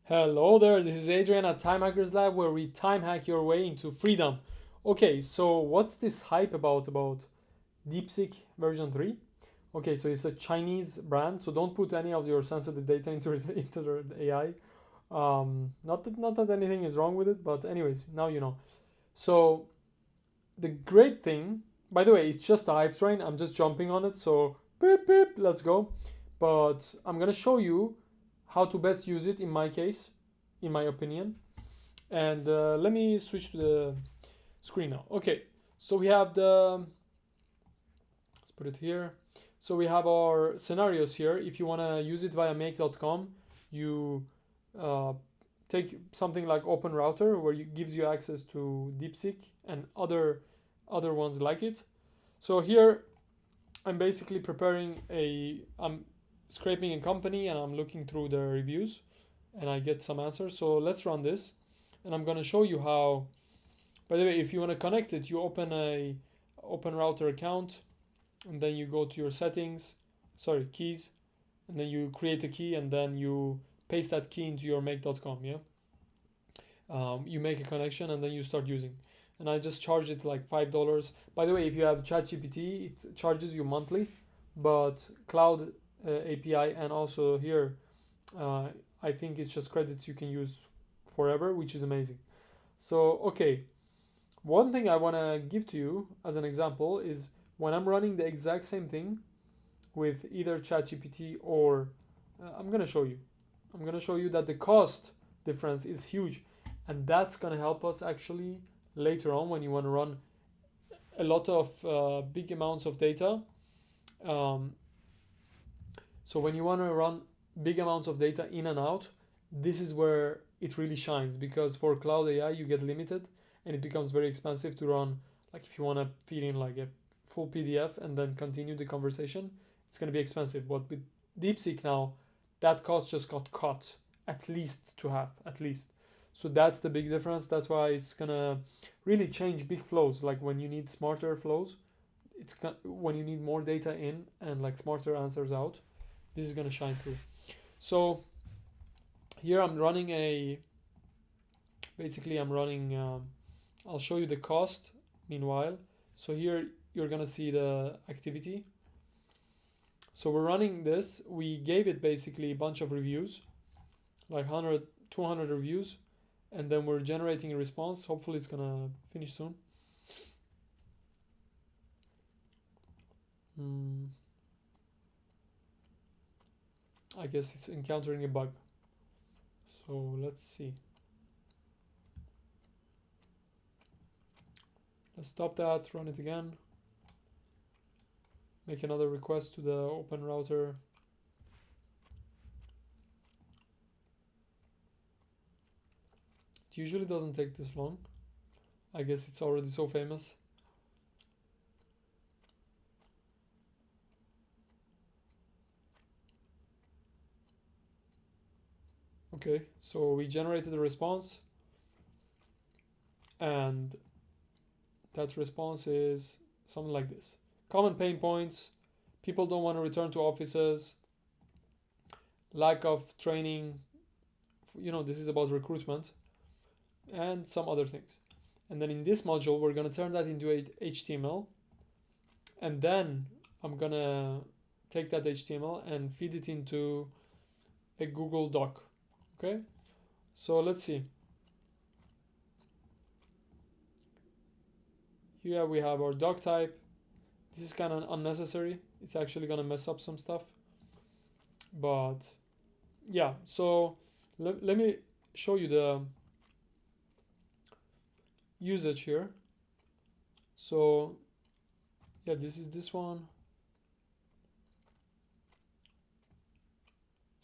Hello there, this is Adrian at Time Hackers Lab where we time hack your way into freedom. Okay, so what's this hype about DeepSeek version 3? Okay, so it's a Chinese brand, so don't put any of your sensitive data into into the AI. Not that anything is wrong with it, but anyways, now you know. So the great thing, by the way, it's just a hype train. I'm just jumping on it, so beep beep, let's go. But I'm gonna show you how to best use it in my case, in my opinion. And let me switch to the screen now. Okay, so we have let's put it here. So we have our scenarios here. If you want to use it via make.com, you uh, take something like OpenRouter, where it gives you access to DeepSeek and other ones like it. So here I'm basically I'm scraping a company and I'm looking through the reviews and I get some answers. So let's run this and I'm going to show you how. By the way, if you want to connect it, you open a OpenRouter account and then you go to your settings, sorry, keys, and then you create a key and then you paste that key into your make.com. Yeah, you make a connection and then you start using. And I just charge it like $5. By the way, if you have ChatGPT, it charges you monthly, but Cloud API and also here, uh, I think it's just credits you can use forever, which is amazing. So okay, one thing I want to give to you as an example is when I'm running the exact same thing with either ChatGPT or I'm gonna show you. I'm gonna show you that the cost difference is huge, and that's gonna help us actually later on when you want to run a lot of big amounts of data. Um, so when you want to run big amounts of data in and out, this is where it really shines because for cloud AI you get limited and it becomes very expensive to run. Like if you want to feed in like a full PDF and then continue the conversation, it's going to be expensive. But with DeepSeek now, that cost just got cut at least to half, at least. So that's the big difference. That's why it's gonna really change big flows. Like when you need smarter flows, when you need more data in and like smarter answers out, this is gonna shine through. So here I'm running basically I'm running. I'll show you the cost. Meanwhile, so here you're gonna see the activity. So we're running this. We gave it basically a bunch of reviews, like 100, 200 reviews, and then we're generating a response. Hopefully it's gonna finish soon. Hmm, I guess it's encountering a bug. So let's see. Let's stop that, run it again. Make another request to the OpenRouter. It usually doesn't take this long. I guess it's already so famous. Okay, so we generated a response, and that response is something like this. Common pain points: people don't want to return to offices, lack of training, this is about recruitment, and some other things. And then in this module, we're going to turn that into a HTML, and then I'm going to take that HTML and feed it into a Google Doc. Okay, so let's see. Here we have our doc type. This is kind of unnecessary. It's actually going to mess up some stuff. But yeah, so let me show you the usage here. So yeah, this is this one.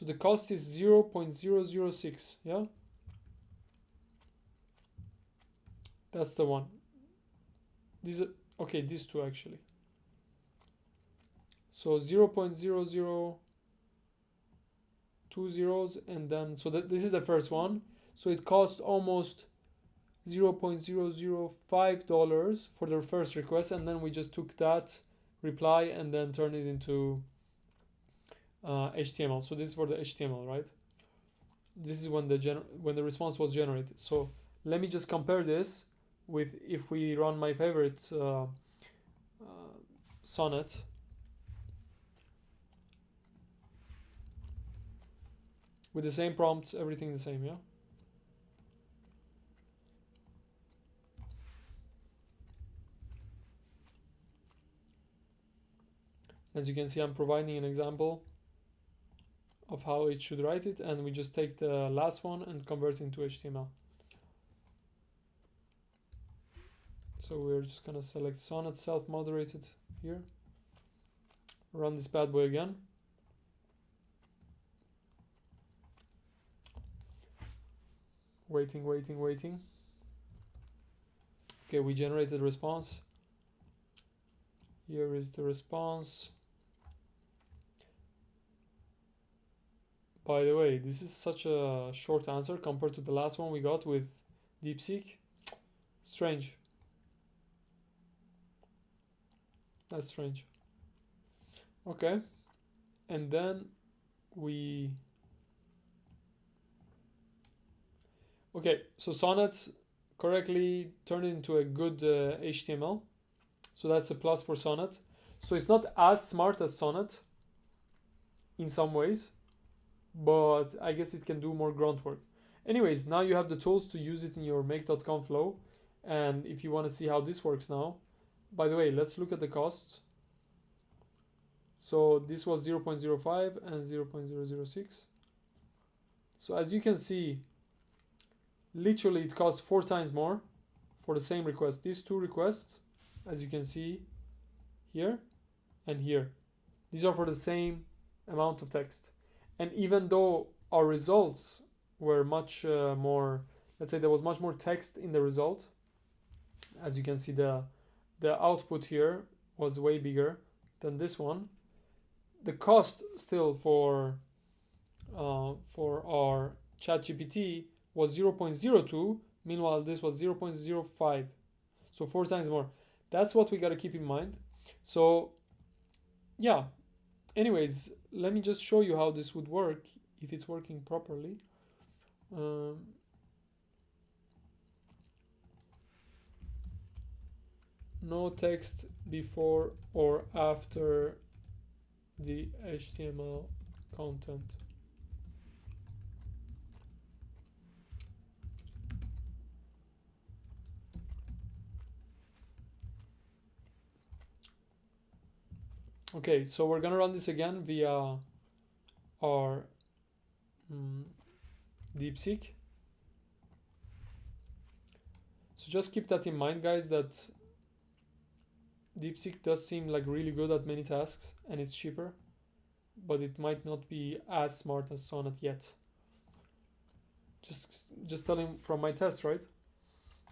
So the cost is 0.006. Yeah, that's the one. These okay, these two actually. So 0.0020 zeros, and then so this is the first one. So it costs almost $0.005 for the first request, and then we just took that reply and then turned it into HTML. So this is for the HTML, right? this is when the response was generated. So let me just compare this with if we run my favorite Sonnet. With the same prompts, everything the same, yeah? As you can see, I'm providing an example of how it should write it, and we just take the last one and convert it into HTML. So we're just gonna select Sonnet self-moderated here. Run this bad boy again. Waiting. Okay, we generated response. Here is the response. By the way, this is such a short answer compared to the last one we got with DeepSeek. Strange. That's strange. Okay, and then we... Okay, so Sonnet correctly turned it into a good HTML. So that's a plus for Sonnet. So it's not as smart as Sonnet in some ways, but I guess it can do more grunt work. Anyways, now you have the tools to use it in your make.com flow. And if you want to see how this works now, by the way, let's look at the costs. So this was 0.05 and 0.006. So as you can see, literally it costs 4 times more for the same request. These two requests, as you can see here and here, these are for the same amount of text. And even though our results were much more, let's say there was much more text in the result, as you can see the output here was way bigger than this one. The cost still for our ChatGPT was 0.02, meanwhile this was 0.05, so 4 times more. That's what we got to keep in mind. So yeah, anyways, let me just show you how this would work if it's working properly. No text before or after the HTML content. Okay, so we're gonna run this again via our DeepSeek. So just keep that in mind, guys, that DeepSeek does seem like really good at many tasks and it's cheaper, but it might not be as smart as Sonnet yet. Just telling from my test, right?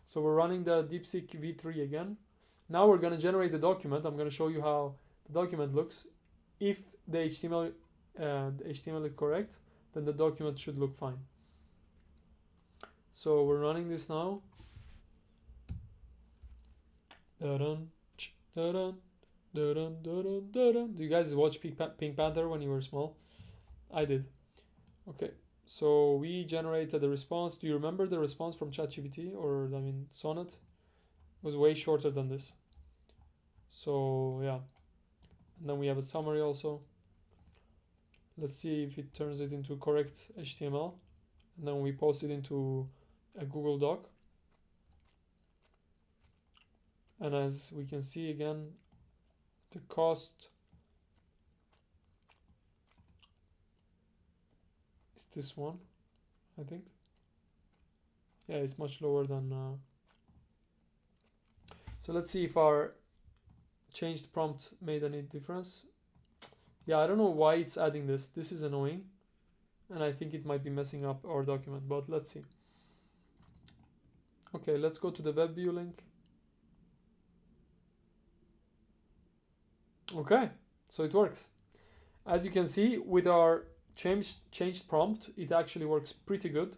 So we're running the DeepSeek v3 again. Now we're gonna generate the document. I'm gonna show you how the document looks. If the HTML is correct, then the document should look fine. So we're running this now. Do you guys watch Pink Panther when you were small? I did. Okay, so we generated the response. Do you remember the response from ChatGPT, or I mean Sonnet? It was way shorter than this. So yeah, and then we have a summary also. Let's see if it turns it into correct HTML, and then we post it into a Google Doc. And as we can see again, the cost is this one, I think. Yeah, it's much lower than... So let's see if our changed prompt made any difference. Yeah, I don't know why it's adding this. This is annoying. And I think it might be messing up our document, but let's see. Okay, let's go to the web view link. Okay, so it works. As you can see, with our changed prompt, it actually works pretty good.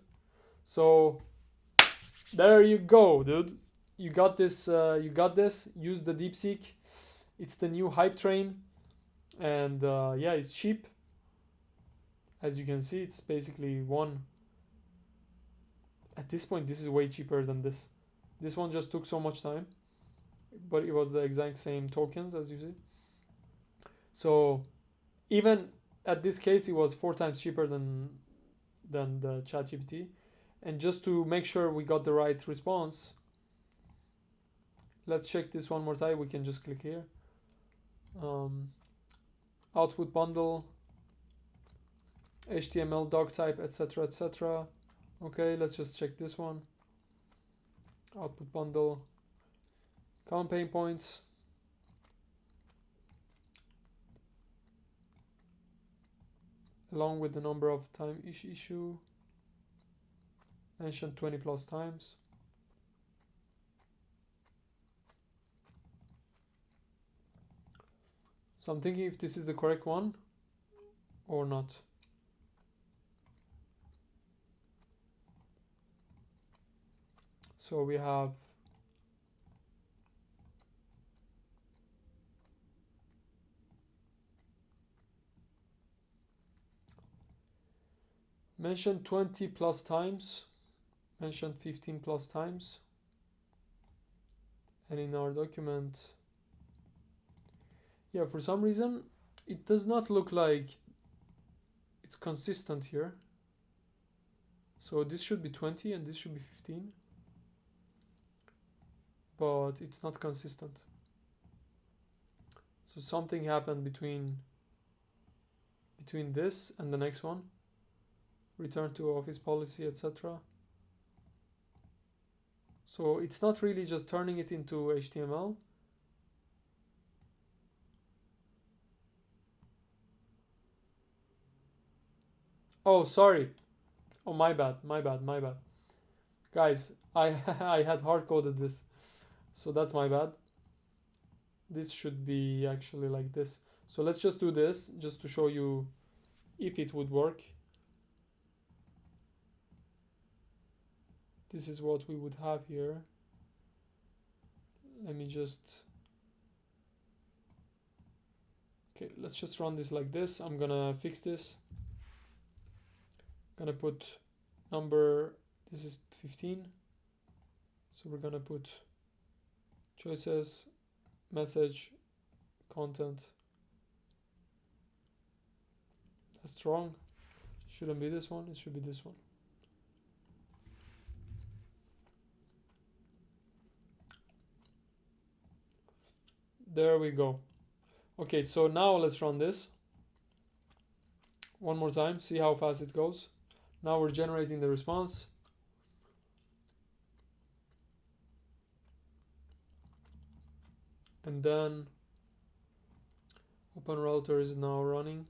So there you go, dude. You got this. Use the DeepSeek. It's the new Hypetrain, and yeah, it's cheap. As you can see, it's basically one at this point, this is way cheaper than this. This one just took so much time, but it was the exact same tokens as you see. So even at this case, it was 4 times cheaper than the ChatGPT. And just to make sure we got the right response, let's check this one more time. We can just click here. Output bundle, HTML doc type, etc., etc. Okay, let's just check this one. Output bundle, common pain points. Along with the number of time issue, mentioned 20 plus times. So I'm thinking if this is the correct one or not. So we have mentioned 20 plus times, mentioned 15 plus times, and in our document, yeah, for some reason it does not look like it's consistent here. So this should be 20 and this should be 15, but it's not consistent. So something happened between this and the next one. Return to office policy, etc. So it's not really just turning it into HTML. Oh, sorry. Oh, my bad. Guys, I had hard coded this. So that's my bad. This should be actually like this. So let's just do this just to show you if it would work. This is what we would have here. Let me just... Okay, let's just run this like this. I'm gonna fix this. Gonna put number, this is 15. So we're gonna put choices, message, content. That's wrong. Shouldn't be this one, it should be this one. There we go. Okay, so now let's run this one more time, see how fast it goes. Now we're generating the response. And then OpenRouter is now running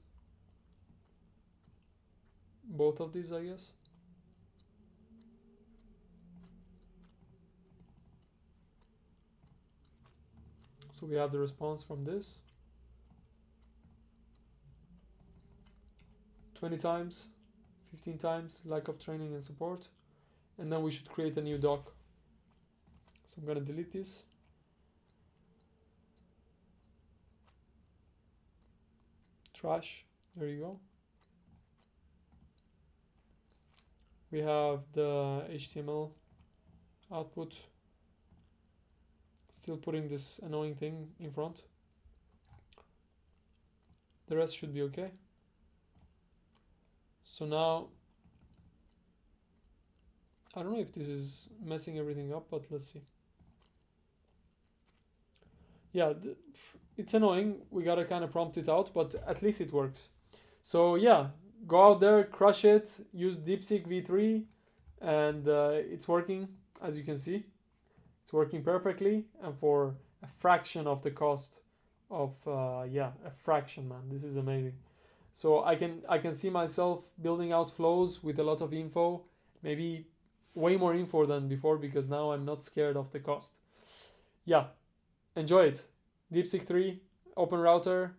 both of these, I guess. So we have the response from this. 20 times, 15 times, lack of training and support. And then we should create a new doc. So I'm gonna delete this. Trash, there you go. We have the HTML output. Still putting this annoying thing in front. The rest should be okay. So now, I don't know if this is messing everything up, but let's see. Yeah, it's annoying. We gotta kind of prompt it out, but at least it works. So yeah, go out there, crush it, use DeepSeek v3, and it's working, as you can see. It's working perfectly, and for a fraction of the cost of, yeah, a fraction, man. This is amazing. So I can see myself building out flows with a lot of info, maybe way more info than before, because now I'm not scared of the cost. Yeah, enjoy it. DeepSeek 3, OpenRouter,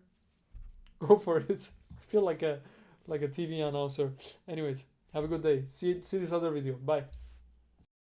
go for it. I feel like a TV announcer. Anyways, have a good day. See this other video. Bye.